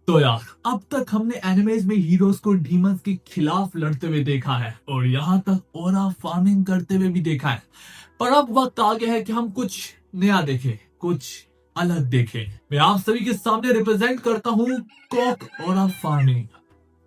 तो यार, अब तक हमने एनिमेज में हीरोज को डीमंस के खिलाफ लड़ते हुए देखा है और यहाँ तक ओरा फार्मिंग करते हुए भी देखा है। पर अब वक्त आ गया है कि हम कुछ नया देखें, कुछ अलग देखें। मैं आप सभी के सामने रिप्रेजेंट करता हूँ कॉक ओरा फार्मिंग।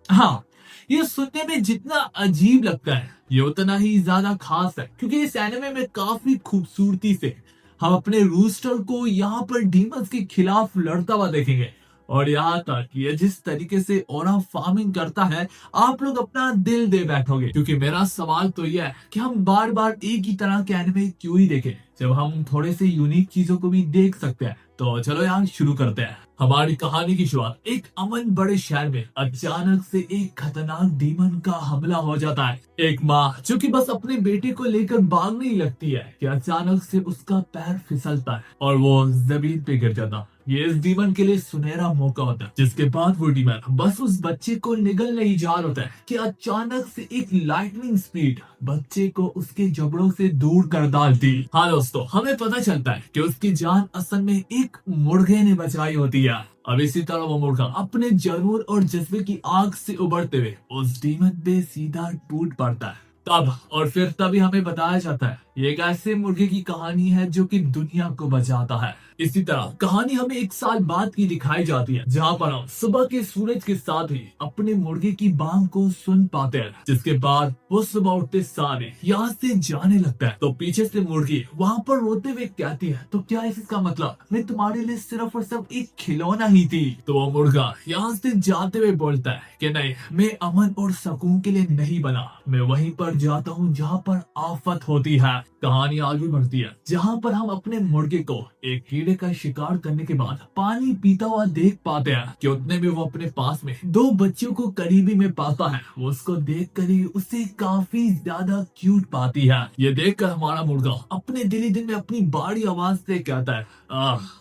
हाँ, ये सुनने में जितना अजीब लगता है ये उतना ही ज्यादा खास है, क्योंकि इस एनिमे में काफी खूबसूरती से हम अपने रूस्टर को यहाँ पर डीमंस के खिलाफ लड़ता हुआ देखेंगे। और यहाँ तक ये जिस तरीके से ओरा फार्मिंग करता है, आप लोग अपना दिल दे बैठोगे। क्योंकि मेरा सवाल तो यह है कि हम बार बार एक ही तरह के एनिमे क्यों ही देखें, जब हम थोड़े से यूनिक चीजों को भी देख सकते हैं। तो चलो यार शुरू करते हैं हमारी कहानी की शुरुआत। एक अमन बड़े शहर में अचानक से एक खतरनाक डीमन का हमला हो जाता है। एक माँ जो कि बस अपने बेटे को लेकर भागने ही लगती है कि अचानक से उसका पैर फिसलता है और वो जमीन पे गिर जाता। ये इस डीमन के लिए सुनहरा मौका होता है, जिसके बाद वो डीमन बस उस बच्चे को निगलने ही जा रहा होता है कि अचानक से एक लाइटनिंग स्पीड बच्चे को उसके जबड़ों से दूर कर डालती। हाँ दोस्तों, हमें पता चलता है कि उसकी जान असल में एक मुर्गे ने बचाई होती है। अब इसी तरह वो मुर्गा अपने जुनून और जज्बे की आग से उबरते हुए उस डीमन पे सीधा टूट पड़ता है। तब और फिर तभी हमें बताया जाता है ये एक ऐसे मुर्गे की कहानी है जो कि दुनिया को बचाता है। इसी तरह कहानी हमें एक साल बाद की दिखाई जाती है, जहाँ पर हम सुबह के सूरज के साथ ही अपने मुर्गे की बांग को सुन पाते हैं। जिसके बाद वो सुबह उठते सारे यहाँ से जाने लगता है। तो पीछे से मुर्गी वहाँ पर रोते हुए कहती है, तो क्या है इसका मतलब, मैं तुम्हारे लिए सिर्फ और सिर्फ एक खिलौना ही थी। तो वो मुर्गा यहाँ से जाते हुए बोलता है कि नहीं, मैं अमन और सुकून के लिए नहीं बना, मैं वहीं पर जाता हूँ जहाँ पर आफत होती है। कहानी आगे बढ़ती है, जहाँ पर हम अपने मुर्गे को एक कीड़े का शिकार करने के बाद पानी पीता हुआ देख पाते हैं कि उतने में वो अपने पास में दो बच्चों को करीबी में पाता है। वो उसको देख कर ही उसे काफी ज्यादा क्यूट पाती है। ये देखकर हमारा मुर्गा अपने दिली दिल में अपनी बाड़ी आवाज से कहता है,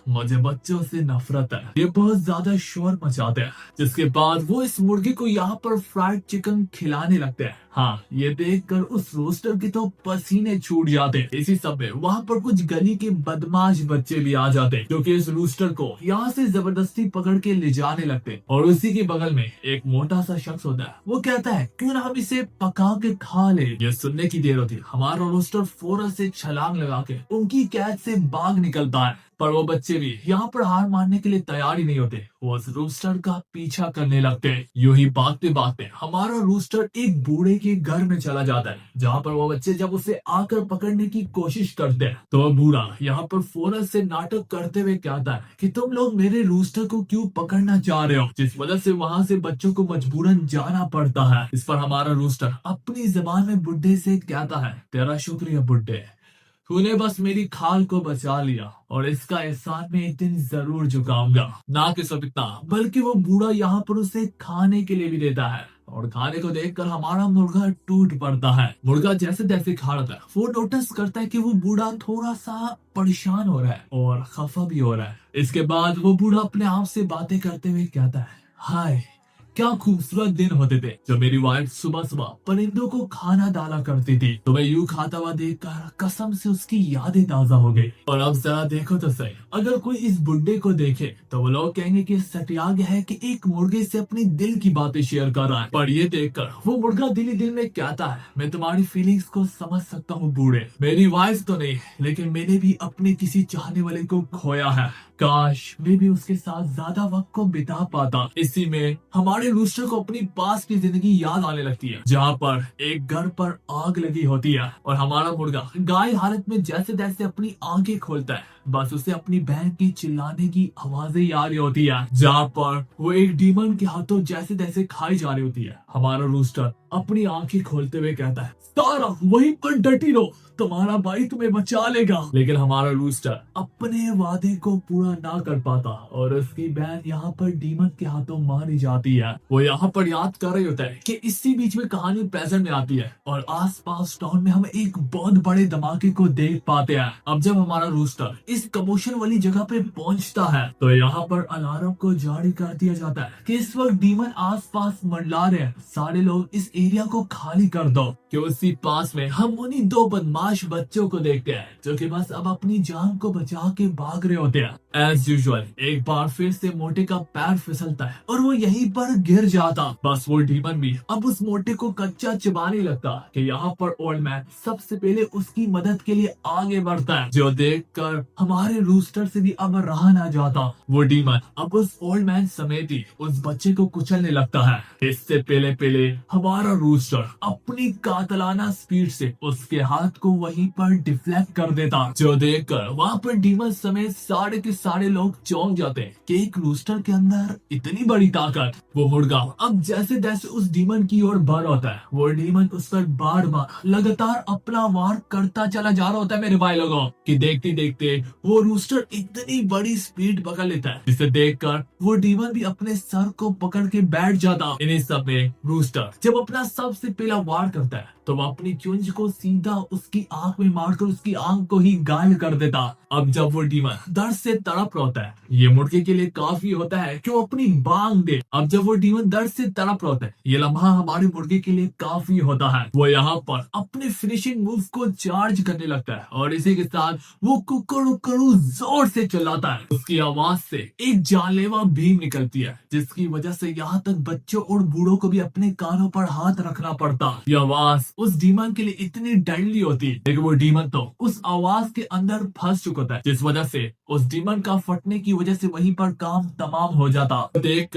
मुझे बच्चों से नफरत है, ये बहुत ज्यादा शोर मचाते हैं। जिसके बाद वो इस मुर्गे को यहाँ पर फ्राइड चिकन खिलाने लगते हैं। हाँ, ये देखकर उस रोस्टर के तो पसीने छूट जाते। इसी समय वहाँ पर कुछ गली के बदमाश बच्चे भी आ जाते, जो कि इस रोस्टर को यहाँ से जबरदस्ती पकड़ के ले जाने लगते। और उसी के बगल में एक मोटा सा शख्स होता है, वो कहता है क्यों ना हम इसे पका के खा ले। ये सुनने की देर होती, हमारा रोस्टर फौरन से छलांग लगा के उनकी कैद से भाग निकलता है। पर वो बच्चे भी यहाँ पर हार मानने के लिए तैयार ही नहीं होते, वो उस रूस्टर का पीछा करने लगते हैं। यूं ही भागते भागते हमारा रूस्टर एक बूढ़े के घर में चला जाता है, जहाँ पर वो बच्चे जब उसे आकर पकड़ने की कोशिश करते हैं तो वह बूढ़ा यहाँ पर फौरन से नाटक करते हुए कहता है कि तुम लोग मेरे रूस्टर को क्यों पकड़ना चाह रहे हो, जिस वजह से वहाँ से बच्चों को मजबूरन जाना पड़ता है। इस पर हमारा रूस्टर अपनी जबान में बुड्ढे से कहता है, तेरा शुक्रिया बुड्ढे, तूने बस मेरी खाल को बचा लिया और इसका एहसान मैं एक दिन जरूर चुकाऊंगा। ना कि सिर्फ इतना, बल्कि वो बूढ़ा यहाँ पर उसे खाने के लिए भी देता है। और खाने को देखकर हमारा मुर्गा टूट पड़ता है। मुर्गा जैसे तैसे खा रहा था, वो नोटिस करता है कि वो बूढ़ा थोड़ा सा परेशान हो रहा है और खफा भी हो रहा है। इसके बाद वो बूढ़ा अपने आप से बातें करते हुए कहता है, हाय, क्या खूबसूरत दिन होते थे जब मेरी वाइफ सुबह सुबह परिंदों को खाना डाला करती थी। तो मैं यूं खाता हुआ देखकर कसम से उसकी यादें ताजा हो गई। और अब जरा देखो तो सही, अगर कोई इस बुड्ढे को देखे तो वो लोग कहेंगे कि सटिया गया है कि एक मुर्गे से अपनी दिल की बातें शेयर कर रहा है। पर ये देखकर वो मुर्गा दिली दिल में कहता है, मैं तुम्हारी फीलिंग्स को समझ सकता हूँ बूढ़े, मेरी वाइफ तो नहीं लेकिन मैंने भी अपने किसी चाहने वाले को खोया है, काश मैं भी उसके साथ ज्यादा वक्त को बिता पाता। इसी में हमारे रूस्टर को अपनी पास की जिंदगी याद आने लगती है, जहाँ पर एक घर पर आग लगी होती है और हमारा मुर्गा गाय हालत में जैसे तैसे अपनी आंखें खोलता है। बस उसे अपनी बहन की चिल्लाने की आवाजें याद आ रही होती है, जहाँ पर वो एक डीमन के हाथों जैसे तैसे खाई जा रही होती है। हमारा रूस्टर अपनी आंखें खोलते हुए कहता है, सारा वहीं पर डटी रहो, तुम्हारा भाई तुम्हें बचा लेगा। लेकिन हमारा रूस्टर अपने वादे को पूरा ना कर पाता और उसकी बहन यहाँ पर डीमन के हाथों मारी जाती है। वो यहाँ पर याद कर रही होता है कि इसी बीच में कहानी प्रेजेंट में आती है और आसपास टाउन में हम एक बहुत बड़े धमाके को देख पाते हैं। अब जब हमारा रूस्टर इस कमोशन वाली जगह पे पहुंचता है तो यहाँ पर अलार्म को जारी कर दिया जाता है कि इस वक्त डीमन आसपास मंडला रहे हैं, सारे लोग इस एरिया को खाली कर दो। कि उसी पास में हम उन्हीं दो बदमाश बच्चों को देखते हैं जो कि बस अब अपनी जान को बचा के भाग रहे होते हैं। एज यूजुअल एक बार फिर से मोटे का पैर फिसलता है और वो यहीं पर गिर जाता। बस वो डीमन भी अब उस मोटे को कच्चा चबाने लगता कि यहाँ पर ओल्ड मैन सबसे पहले उसकी मदद के लिए आगे बढ़ता है, जो देखकर हमारे रूस्टर से भी अब रहा ना जाता। वो डीमन अब उस ओल्ड मैन समेत ही उस बच्चे को कुचलने लगता है। इससे पहले पहले हमारा रूस्टर अपनी कातलाना स्पीड से उसके हाथ को वहीं पर डिफ्लेक्ट कर देता, जो देखकर वहाँ पर डीमन समेत सारे लोग चौंक जाते हैं कि एक रूस्टर के अंदर इतनी बड़ी ताकत। वो मुर्गा अब जैसे जैसे उस डीमन की ओर बढ़ होता है, वो डीमन उस पर बार बार लगातार अपना वार करता चला जा रहा होता है मेरे भाई लोगों, कि देखते देखते वो रूस्टर इतनी बड़ी स्पीड पकड़ लेता है जिसे देखकर वो डीमन भी अपने सर को पकड़ के बैठ जाता। इन्हीं सब में रूस्टर जब अपना सबसे पहला वार करता है तो वो अपनी चुंज को सीधा उसकी आंख में मारकर उसकी आंख को ही घायल कर देता। अब जब वो डीमन दर्द से तड़प रहा होता है, ये मुर्गे के लिए काफी होता है कि वो अपनी बांग दे। अब जब वो डीमन दर्द से तड़प रहा होता है, ये लम्हा हमारे मुर्गे के लिए काफी होता है। वो यहाँ पर अपने फिनिशिंग मूव को चार्ज करने लगता है और इसी के साथ वो कुकड़ू जोर से चिल्लाता है। उसकी आवाज से एक जानलेवा बीम निकलती है जिसकी वजह से यहाँ तक बच्चों और बूढ़ों को भी अपने कानों पर हाथ रखना पड़ता। ये आवाज उस डीमन के लिए इतनी डरली होती, लेकिन वो डीमन तो उस आवाज के अंदर फंस चुका था, जिस वजह से उस डीमन का फटने की वजह से वहीं पर काम तमाम हो जाता। देख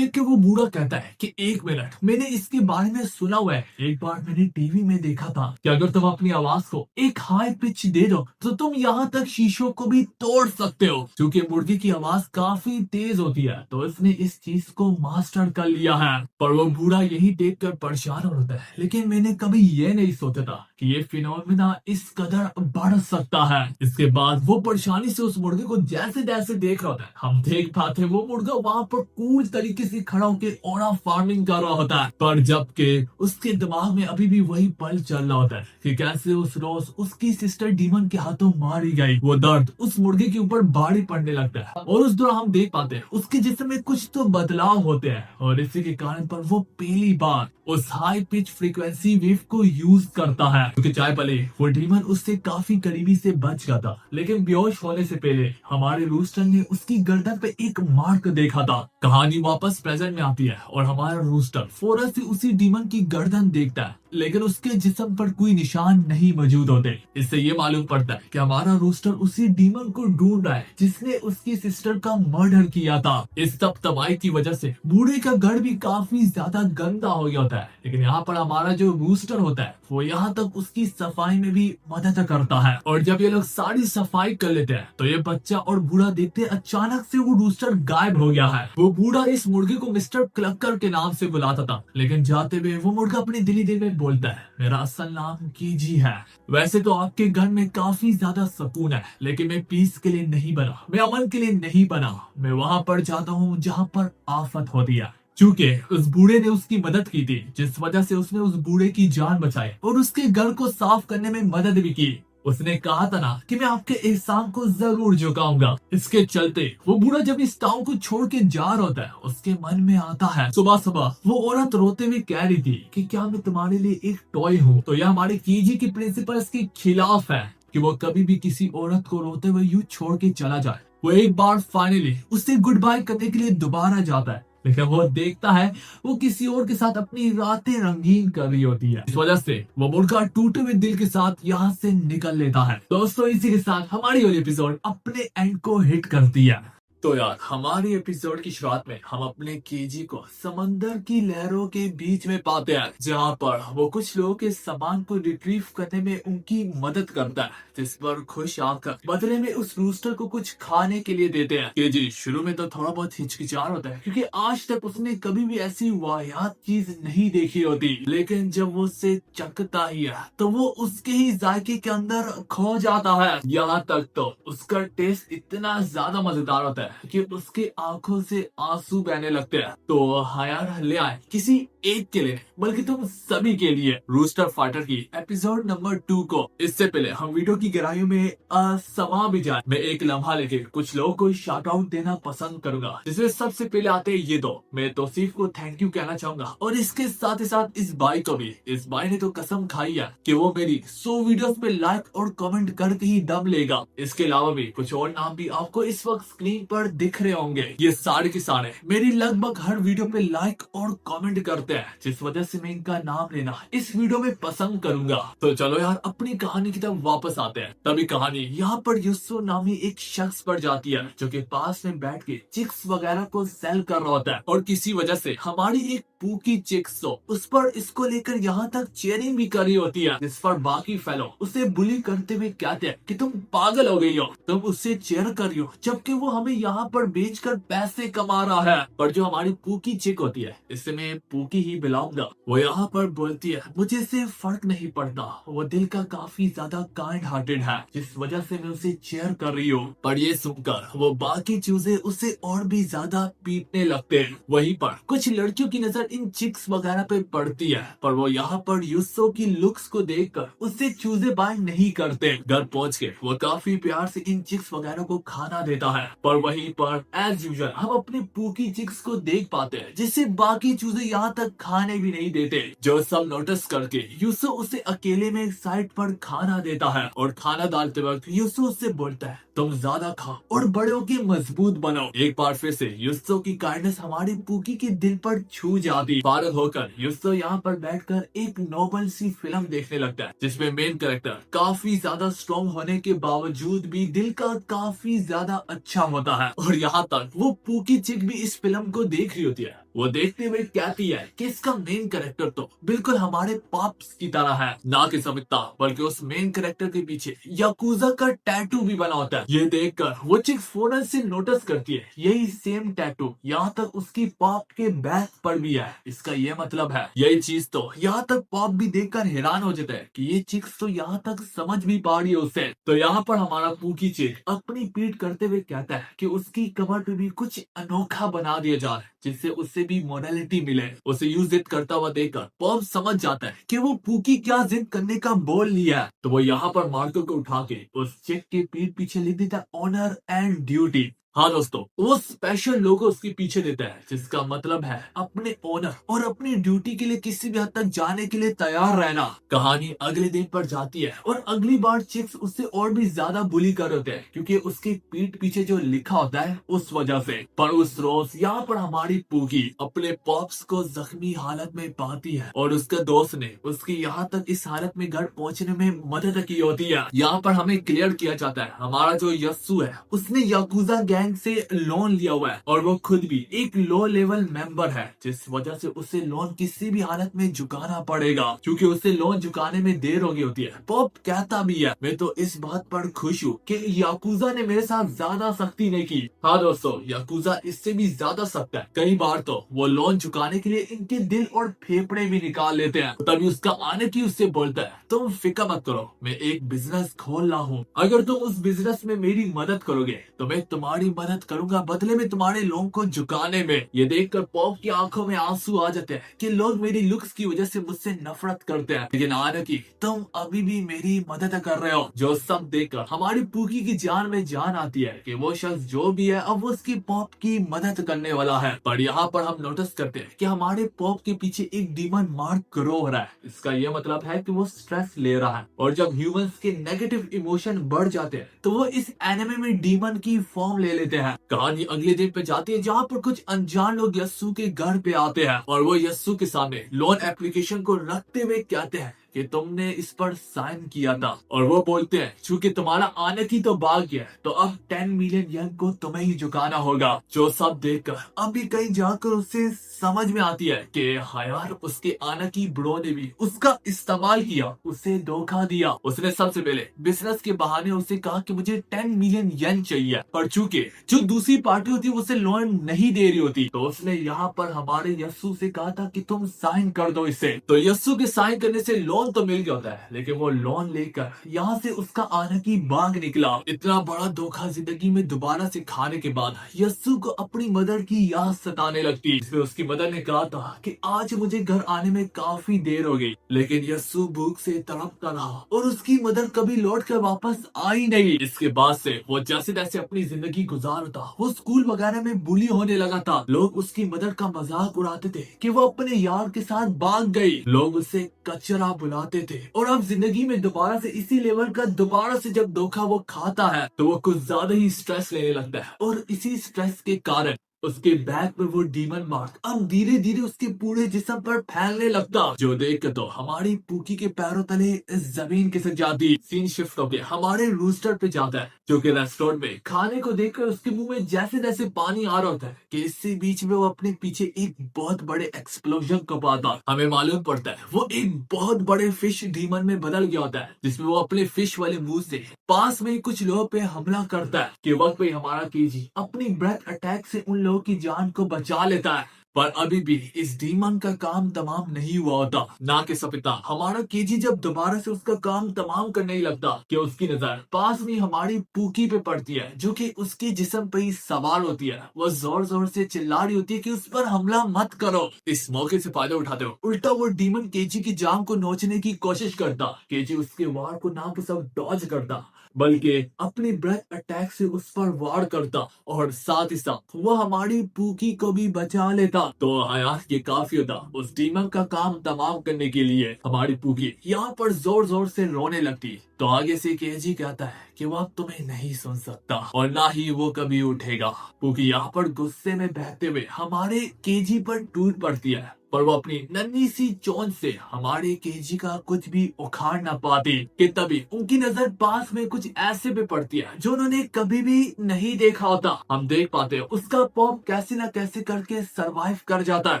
के वो बूढ़ा कहता है कि 1 मिनट, मैंने इसके बारे में सुना हुआ है। एक बार मैंने टीवी में देखा था कि अगर तुम अपनी आवाज को एक हाई पिच दे दो तो तुम यहाँ तक शीशों को भी तोड़ सकते हो। क्योंकि मुर्गी की आवाज काफी तेज होती है तो इसने इस चीज को मास्टर कर लिया है। पर वो बूढ़ा यही देखकर परेशान होता है, लेकिन मैंने कभी ये नहीं सोचा था कि ये फिनोमिना इस कदर बढ़ सकता है। इसके बाद वो परेशानी से उस मुर्गे को जैसे जैसे देख रहा होता है, हम देख पाते वो मुर्गा वहाँ पर कूल तरीके से खड़ा होकर ओरा फार्मिंग कर रहा होता है। पर जबकि उसके दिमाग में अभी भी वही पल चल रहा होता है कि कैसे उस रोज उसकी सिस्टर डीमन के हाथों मारी गई। वो दर्द उस मुर्गे के ऊपर भारी पड़ने लगता है और उस दौरान हम देख पाते हैं उसके जिस्म में कुछ तो बदलाव होते हैं और इसी के कारण पर वो पहली बार उस हाई पिच फ्रीक्वेंसी वेव को यूज करता है। क्योंकि चाहे भले वो डीमन उससे काफी करीबी से बच गया था, लेकिन बेहोश होने से पहले हमारे रूस्टर ने उसकी गर्दन पे एक मार्क देखा था। कहानी वापस प्रेजेंट में आती है और हमारा रूस्टर फौरन से उसी डीमन की गर्दन देखता है, लेकिन उसके जिस्म पर कोई निशान नहीं मौजूद होते। इससे ये मालूम पड़ता है कि हमारा रूस्टर उसी डीमन को ढूंढ रहा है जिसने उसकी सिस्टर का मर्डर किया था। इस सब तबाही की वजह से बूढ़े का घर भी काफी ज्यादा गंदा हो गया होता है, लेकिन यहाँ पर हमारा जो रूस्टर होता है वो यहाँ तक उसकी सफाई में भी मदद करता है। और जब ये लोग सारी सफाई कर लेते हैं तो ये बच्चा और बूढ़ा देखते अचानक से वो रूस्टर गायब हो गया है। वो बूढ़ा इस मुर्गे को मिस्टर क्लकर के नाम से बुलाता था, लेकिन जाते हुए वो मुर्गा अपने दिली दिल में बोलता है, मेरा असल नाम कीजी है। वैसे तो आपके घर में काफी ज्यादा सुकून है, लेकिन मैं पीस के लिए नहीं बना, मैं अमन के लिए नहीं बना। मैं वहाँ पर जाता हूँ जहाँ पर आफत होती है। चूंकि उस बूढ़े ने उसकी मदद की थी, जिस वजह से उसने उस बूढ़े की जान बचाई और उसके घर को साफ करने में मदद भी की। उसने कहा था ना कि मैं आपके एहसान को जरूर झुकाऊंगा। इसके चलते वो बूढ़ा जब इस टाउन को छोड़ के जा रहा होता है, उसके मन में आता है। सुबह सुबह वो औरत रोते हुए कह रही थी कि क्या मैं तुम्हारे लिए एक टॉय हूँ। तो यह हमारे कीजी की प्रिंसिपल्स के खिलाफ है कि वो कभी भी किसी औरत को रोते हुए यूं छोड़ के चला जाए। वो एक बार फाइनली उससे गुड बाय करने के लिए दोबारा जाता है, लेकिन वो देखता है वो किसी और के साथ अपनी रातें रंगीन कर रही होती है। इस वजह से वो मुर्गा टूटे हुए दिल के साथ यहाँ से निकल लेता है। दोस्तों इसी के साथ हमारी वाली एपिसोड अपने एंड को हिट करती है। तो यार हमारी एपिसोड की शुरुआत में हम अपने केजी को समंदर की लहरों के बीच में पाते हैं, जहाँ पर वो कुछ लोगों के सामान को रिट्रीव करने में उनकी मदद करता है, जिस पर खुश आकर बदले में उस रूस्टर को कुछ खाने के लिए देते हैं। केजी शुरू में तो थोड़ा बहुत हिचकिचा होता है क्योंकि आज तक उसने कभी भी ऐसी वाहियात चीज नहीं देखी होती, लेकिन जब वो उससे चखता ही है तो वो उसके ही जायके के अंदर खो जाता है। यहाँ तक तो उसका टेस्ट इतना ज्यादा मजेदार होता है है कि उसके आंखों से आंसू बहने लगते हैं। तो हाँ यार, ले आए किसी एक के लिए बल्कि तुम सभी के लिए रूस्टर फाइटर की एपिसोड नंबर 2 को। इससे पहले हम वीडियो की गहराइयों में समा भी जाए, मैं एक लम्हा लेके कुछ लोगों को शाउट आउट देना पसंद करूंगा, जिसमें सबसे पहले आते हैं ये दो। मैं तौसीफ को थैंक यू कहना चाहूंगा और इसके साथ ही साथ इस भाई को भी। इस भाई ने तो कसम खाई है कि वो मेरी 100 वीडियोस पे लाइक और कमेंट करके ही दम लेगा। इसके अलावा भी कुछ और नाम भी आपको इस वक्त स्क्रीन पर दिख रहे होंगे। ये सारे के सारे मेरी लगभग हर वीडियो पे लाइक और कमेंट करते हैं, जिस वजह से मैं इनका नाम लेना इस वीडियो में पसंद करूंगा। तो चलो यार, अपनी कहानी की तरफ वापस आते हैं। तभी कहानी यहाँ पर यूसुफ नामी एक शख्स पर जाती है, जो कि पास में बैठ के चिक्स वगैरह को सेल कर रहा होता है। और किसी वजह से हमारी एक पूकी चिक्स तो उस पर इसको लेकर यहाँ तक चेयरिंग भी कर रही होती है, जिस पर बाकी फेलो उसे बुली करते हुए कहते हैं कि तुम पागल हो गई हो, तुम उससे चेयर कर रही हो, जबकि वो हमें यहाँ पर बेचकर पैसे कमा रहा है। पर जो हमारी पूकी चिक होती है, इससे मैं पूकी ही बिलोंग, वो यहाँ पर बोलती है मुझे इससे फर्क नहीं पड़ता, वो दिल का काफी ज्यादा काइंड हार्टेड है, जिस वजह से मैं उसे चेयर कर रही हूँ। पर ये सुनकर वो बाकी चूजे उसे और भी ज्यादा पीटने लगते हैं। वहीं पर कुछ लड़कियों की नजर इन चिक्स वगैरह पे पड़ती है, पर वो यहाँ पर यूसुफ की लुक्स को देखकर उससे चूजे बाय नहीं करते। घर पहुँच के वो काफी प्यार से इन चिक्स वगैरह को खाना देता है। पर वहीं पर एज यूजुअल हम अपने पूकी चिक्स को देख पाते हैं, जिससे बाकी चूजे यहाँ तक खाने भी नहीं देते। जो सब नोटिस करके यूसुफ उसे अकेले में एक साइड पर खाना देता है और खाना डालते वक्त यूसुफ उससे बोलता है तुम ज्यादा खाओ और बड़े होके मजबूत बनो। एक बार फिर से यूसुफ की काइंडनेस हमारी पूकी के दिल पर छू जाती। फारग होकर यूसुफ यहाँ पर बैठकर एक नोबल सी फिल्म देखने लगता है, जिसमें मेन कैरेक्टर काफी ज्यादा स्ट्रॉन्ग होने के बावजूद भी दिल का काफी ज्यादा अच्छा होता है। और यहाँ तक वो पूकी चिक भी इस फिल्म को देख रही होती है। वो देखते हुए कहती है कि इसका मेन कैरेक्टर तो बिल्कुल हमारे पाप्स की तरह है, ना कि समिता बल्कि उस मेन कैरेक्टर के पीछे याकूजा का टैटू भी बना होता है। ये देखकर वो चिक फौरन से नोटिस करती है यही सेम टैटू यहाँ तक उसकी पॉप के बैक पर भी है। इसका ये मतलब है यही चीज तो यहाँ तक पॉप भी देखकर हैरान हो जाता है कि ये चिक्स तो यहाँ तक समझ भी पा रही है उसे। तो यहाँ पर हमारा पूकी चिक अपनी पीठ करते हुए कहता है कि उसकी कमर पे भी कुछ अनोखा बना दिया जा रहा है, जिससे उससे भी मोडालिटी मिले। उसे यूज जिद करता हुआ देखकर पॉप समझ जाता है कि वो पूकी क्या जिद करने का बोल लिया है। तो वो यहाँ पर मार्को को उठा के उस चिक के पीठ पीछे लिख देता ऑनर एंड ड्यूटी। हाँ दोस्तों, वो स्पेशल लोगो उसके पीछे देता है, जिसका मतलब है अपने ओनर और अपनी ड्यूटी के लिए किसी भी हद तक जाने के लिए तैयार रहना। कहानी अगले दिन पर जाती है और अगली बार चिक्स उससे और भी ज्यादा बुली कर होते हैं, क्योंकि उसके पीठ पीछे जो लिखा होता है उस वजह से। पर उस रोज यहाँ पर हमारी पूगी अपने पॉप्स को जख्मी हालत में पाती है और उसके दोस्त ने उसकी यहाँ तक इस हालत में घर पहुँचने में मदद की होती है। यहाँ पर हमें क्लियर किया जाता है हमारा जो यस्सु है उसने याकूजा गैंग से लोन लिया हुआ है और वो खुद भी एक लो लेवल मेंबर है, जिस वजह से उसे लोन किसी भी हालत में चुकाना पड़ेगा, क्योंकि उसे लोन चुकाने में देर हो गई होती है। पॉप कहता भी है मैं तो इस बात पर खुश हूँ कि याकूजा ने मेरे साथ ज्यादा सख्ती नहीं की। हाँ दोस्तों, याकूजा इससे भी ज्यादा सख्त है। कई बार तो वो लोन चुकाने के लिए इनके दिल और फेफड़े भी निकाल लेते हैं। तभी उसका आने की उससे बोलता है तुम फिक्र मत करो, मैं एक बिजनेस खोल रहा हूँ, अगर तुम उस बिजनेस में मेरी मदद करोगे तो मैं तुम्हारी मदद करूंगा बदले में तुम्हारे लोगों को झुकाने में। ये देखकर पॉप की आंखों में आंसू आ जाते हैं कि लोग मेरी लुक्स की वजह से मुझसे नफरत करते हैं, लेकिन आने तुम अभी भी मेरी मदद कर रहे हो। जो सब देखकर हमारी पूकी की जान में जान आती है कि वो शख्स जो भी है अब वो उसकी पॉप की मदद करने वाला है। पर यहाँ पर हम नोटिस करते हैं कि हमारे पॉप के पीछे एक डीमन मार्क ग्रो हो रहा है। इसका ये मतलब है कि वो स्ट्रेस ले रहा है, और जब ह्यूमंस के नेगेटिव इमोशन बढ़ जाते हैं तो वो इस एनिमे में डीमन की फॉर्म ले लेते हैं। कहानी अगले दिन पे जाती है, जहाँ पर कुछ अनजान लोग यस्सु के घर पे आते हैं और वो यस्सु के सामने लोन एप्लीकेशन को रखते हुए कहते हैं कि तुमने इस पर साइन किया था, और वो बोलते हैं चूंकि तुम्हारा आने की तो भाग्य है तो अब 10 मिलियन यन को तुम्हें ही चुकाना होगा। जो सब देखकर अभी कहीं जाकर उसे समझ में आती है कि हाँ यार, उसके आनकी ब्रो ने भी उसका इस्तेमाल किया, उसे धोखा दिया। उसने सबसे पहले बिजनेस के बहाने उसे कहा कि मुझे 10 मिलियन येन चाहिए, पर चूंकि जो दूसरी पार्टी होती है उसे लोन नहीं दे रही होती, तो उसने यहाँ पर हमारे यस्सु से कहा था कि तुम साइन कर दो इसे। तो यस्सु के साइन करने से लोन तो मिल गया होता है, लेकिन वो लोन लेकर यहाँ से उसका आनकी भाग निकला। इतना बड़ा धोखा जिंदगी में दोबारा से खाने के बाद यस्सु को अपनी मदर की याद सताने लगती, जिसमें उसकी मदर ने कहा था कि आज मुझे घर आने में काफी देर हो गई, लेकिन यस्सु भूख से तड़पता रहा और उसकी मदर कभी लौट कर वापस आई नहीं। इसके बाद से वो जैसे तैसे अपनी जिंदगी गुजारता। वो स्कूल वगैरह में बुली होने लगा था। लोग उसकी मदर का मजाक उड़ाते थे कि वो अपने यार के साथ भाग गई। लोग उसे कचरा बुलाते थे। और अब जिंदगी में दोबारा से इसी लेवल का दोबारा से जब धोखा वो खाता है तो वो कुछ ज्यादा ही स्ट्रेस लेने लगता है, और इसी स्ट्रेस के कारण उसके बैक पर वो डीमन मार्क अब धीरे धीरे उसके पूरे जिस्म पर फैलने लगता, जो देख कर तो हमारी पूकी के पैरों तले जमीन खिसक जाती। सीन शिफ्ट होके हमारे रूस्टर पे जाता है, जो कि रेस्टोरेंट में खाने को देखकर उसके मुंह में जैसे जैसे पानी आ रहा होता है कि इसी बीच में वो अपने पीछे एक बहुत बड़े एक्सप्लोजन को पाता। हमें मालूम पड़ता है वो एक बहुत बड़े फिश डीमन में बदल गया होता है, जिसमें वो अपने फिश वाले मुंह से पास में कुछ लोगों पे हमला करता है कि वक्त पे हमारा केजी अपनी ब्रेथ अटैक से उन लोगों की जान को बचा लेता है। पर अभी भी इस डीमन का काम तमाम नहीं हुआ होता। ना के सपिता हमारा केजी जब दोबारा से उसका काम तमाम करने ही लगता कि उसकी नजर पास में हमारी पूकी पे पड़ती है, जो कि उसके जिस्म पे ही सवार होती है। वो जोर जोर से चिल्ला रही होती है कि उस पर हमला मत करो। इस मौके से फायदा उठाते हो उल्टा वो डीमन केजी की जान को नोचने की कोशिश करता। केजी उसके वार को ना तो सब डॉज करता, बल्कि अपनी ब्रेथ अटैक से उस पर वार करता, और साथ ही साथ वो हमारी पूकी को भी बचा लेता। तो हाँ यार, ये काफी होता उस डीमन का काम तमाम करने के लिए। हमारी पूकी यहाँ पर जोर जोर से रोने लगती। तो आगे से केजी कहता है कि वो अब तुम्हें नहीं सुन सकता और ना ही वो कभी उठेगा। पूकी यहाँ पर गुस्से में बहते हुए हमारे केजी पर टूट पड़ती है, पर वो अपनी नन्ही सी चोंच से हमारे केजी का कुछ भी उखाड़ ना पाती कि तभी उनकी नजर पास में कुछ ऐसे पे पड़ती है जो उन्होंने कभी भी नहीं देखा होता। हम देख पाते हैं उसका पॉप कैसे न कैसे करके सरवाइव कर जाता है,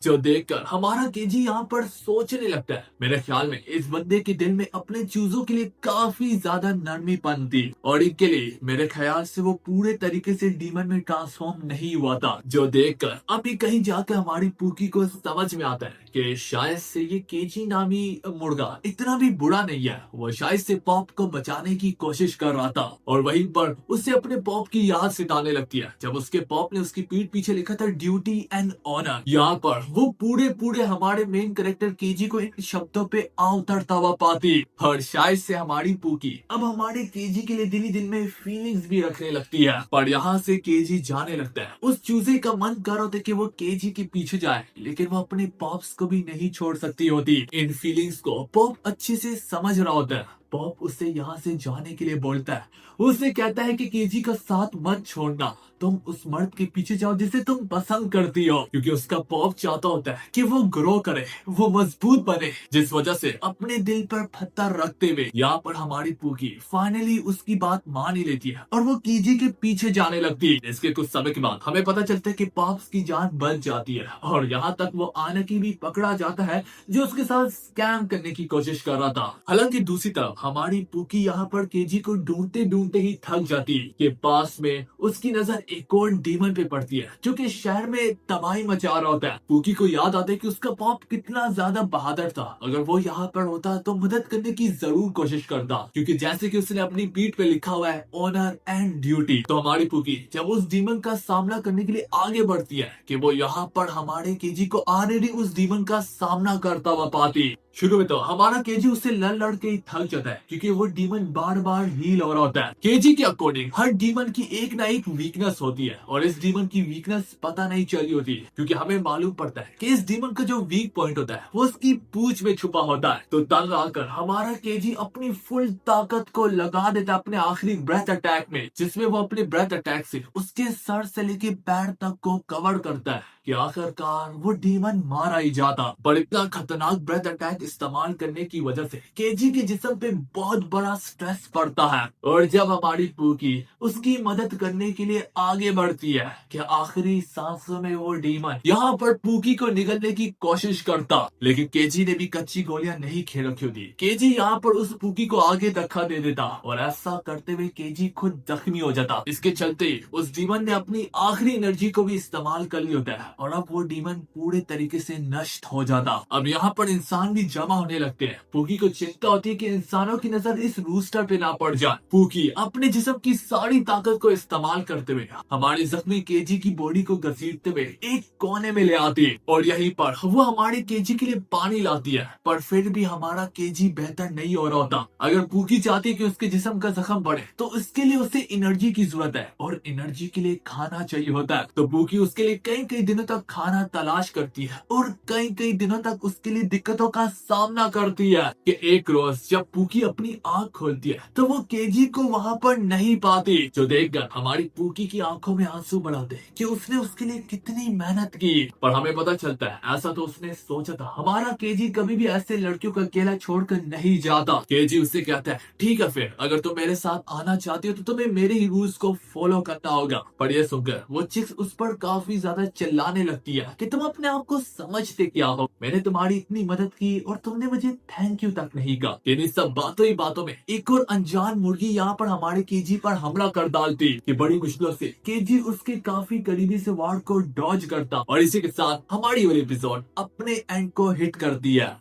जो देखकर हमारा केजी यहाँ पर सोचने लगता है। मेरे ख्याल में इस बंदे के दिल में अपने चूजों के लिए काफी ज्यादा नरमीपन थी, और इनके लिए मेरे ख्याल से वो पूरे तरीके से डीमन में ट्रांसफॉर्म नहीं हुआ था, जो देखकर अभी कहीं जाकर हमारी पूकी को समझ में आता है कि शायद से ये केजी नामी मुर्गा इतना भी बुरा नहीं है। वो शायद से पॉप को बचाने की कोशिश कर रहा था, और वहीं पर उसे अपने पॉप की याद सिताने लगती है जब उसके पॉप ने उसकी पीठ पीछे लिखा था ड्यूटी एंड ऑनर। यहाँ पर वो पूरे हमारे मेन कैरेक्टर केजी को इन शब्दों पे आ उतरता हुआ पाती, और शायद से हमारी पूकी अब हमारे केजी के लिए दिल ही दिल में फीलिंग्स भी रखने लगती है। पर यहाँ से केजी जाने लगता है। उस चूजे का मन कर रहा था कि वो केजी के पीछे जाए, लेकिन वो अपने पॉप्स को भी नहीं छोड़ सकती होती। इन फीलिंग्स को पॉप अच्छे से समझ रहा होता है। पॉप उससे यहाँ से जाने के लिए बोलता है। उसे कहता है कि केजी का साथ मत छोड़ना, तुम उस मर्द के पीछे जाओ जिसे तुम पसंद करती हो, क्योंकि उसका पॉप चाहता होता है कि वो ग्रो करे, वो मजबूत बने, जिस वजह से अपने दिल पर पत्थर रखते हुए यहाँ पर हमारी पूकी फाइनली उसकी बात मान ही लेती है और वो केजी के पीछे जाने लगती है। इसके कुछ समय के बाद हमें पता चलता है कि पॉप्स की जान बच जाती है, और यहाँ तक वो आनकी भी पकड़ा जाता है जो उसके साथ स्कैम करने की कोशिश कर रहा था। हालांकि दूसरी तरफ हमारी पूकी यहाँ पर केजी को ढूंढते ढूंढते ही थक जाती है कि पास में उसकी नजर एक और डीमन पे पड़ती है जो कि शहर में तबाही मचा रहा होता है। पूकी को याद आता है कि उसका पॉप कितना ज्यादा बहादुर था, अगर वो यहाँ पर होता तो मदद करने की जरूर कोशिश करता, क्योंकि जैसे कि उसने अपनी पीठ पे लिखा हुआ है ऑनर एंड ड्यूटी। तो हमारी पूकी जब उस डीमन का सामना करने के लिए आगे बढ़ती है कि वो यहाँ पर हमारे केजी को ऑलरेडी उस डीमन का सामना करता हुआ पाती। शुरू में तो हमारा केजी उससे लड़ के ही थक जाता है, क्योंकि वो डीमन बार बार हील हो रहा होता है। केजी के अकॉर्डिंग हर डीमन की एक ना एक वीकनेस होती है, और इस डीमन की वीकनेस पता नहीं चली होती, क्योंकि हमें मालूम पड़ता है कि इस डीमन का जो वीक पॉइंट होता है वो उसकी पूंछ में छुपा होता है। तो तंग आकर हमारा केजी अपनी फुल ताकत को लगा देता है अपने आखिरी ब्रेथ अटैक में, जिसमें वो अपने ब्रेथ अटैक से उसके सर से लेके पैर तक को कवर करता है। कि आखिरकार वो डीमन मारा ही जाता, पर इतना खतरनाक ब्रेथ अटैक इस्तेमाल करने की वजह से केजी के जिस्म पे बहुत बड़ा स्ट्रेस पड़ता है। और जब हमारी पूकी उसकी मदद करने के लिए आगे बढ़ती है कि आखिरी सांसों में वो डीमन यहाँ पर पूकी को निगलने की कोशिश करता, लेकिन केजी ने भी कच्ची गोलियां नहीं खेल रखी होती। केजी यहाँ पर उस पूकी को आगे धक्का दे देता और ऐसा करते हुए केजी खुद जख्मी हो जाता। इसके चलते उस डीमन ने अपनी आखिरी एनर्जी को भी इस्तेमाल कर लिया होता है और अब वो डीमन पूरे तरीके से नष्ट हो जाता। अब यहाँ पर इंसान भी जमा होने लगते हैं। पूकी को चिंता होती है कि इंसानों की नजर इस रूस्टर पे ना पड़ जाए। पूकी अपने जिस्म की सारी ताकत को इस्तेमाल करते हुए हमारे जख्मी केजी की बॉडी को घसीटते हुए एक कोने में ले आती है और यहीं पर वो हमारे केजी के लिए पानी लाती है। पर फिर भी हमारा केजी बेहतर नहीं हो रहा होता। अगर पूकी चाहती है कि उसके जिस्म का जख्म बढ़े तो उसके लिए उसे एनर्जी की जरूरत है और एनर्जी के लिए खाना चाहिए होता है। तो पूकी उसके लिए कई कई दिनों तक खाना तलाश करती है और कई कई दिनों तक उसके लिए दिक्कतों का सामना करती है कि एक रोज जब पूकी अपनी आंख खोलती है तो वो केजी को वहाँ पर नहीं पाती, जो देखकर हमारी पूकी की आंखों में आंसू बढ़ाते हैं कि उसने उसके लिए कितनी मेहनत की। पर हमें पता चलता है ऐसा तो उसने सोचा था, हमारा केजी कभी भी ऐसे लड़कियों को अकेला छोड़कर नहीं जाता। केजी उससे कहता है ठीक है फिर अगर तुम मेरे साथ आना चाहती हो तो तुम्हें मेरे ही रूल्स को फॉलो करना होगा। पर ये सुनकर वो चिक्स उस पर काफी ज्यादा चिल्लाने लगती है कि तुम अपने आप को समझते क्या हो, मैंने तुम्हारी इतनी मदद की और तुमने मुझे थैंक यू तक नहीं कहा। इन सब बातों ही बातों में एक और अनजान मुर्गी यहाँ पर हमारे केजी पर हमला कर डालती कि बड़ी मुश्किलों से केजी उसके काफी करीबी से वार को डॉज करता और इसी के साथ हमारी वाली एपिसोड अपने एंड को हिट कर दिया।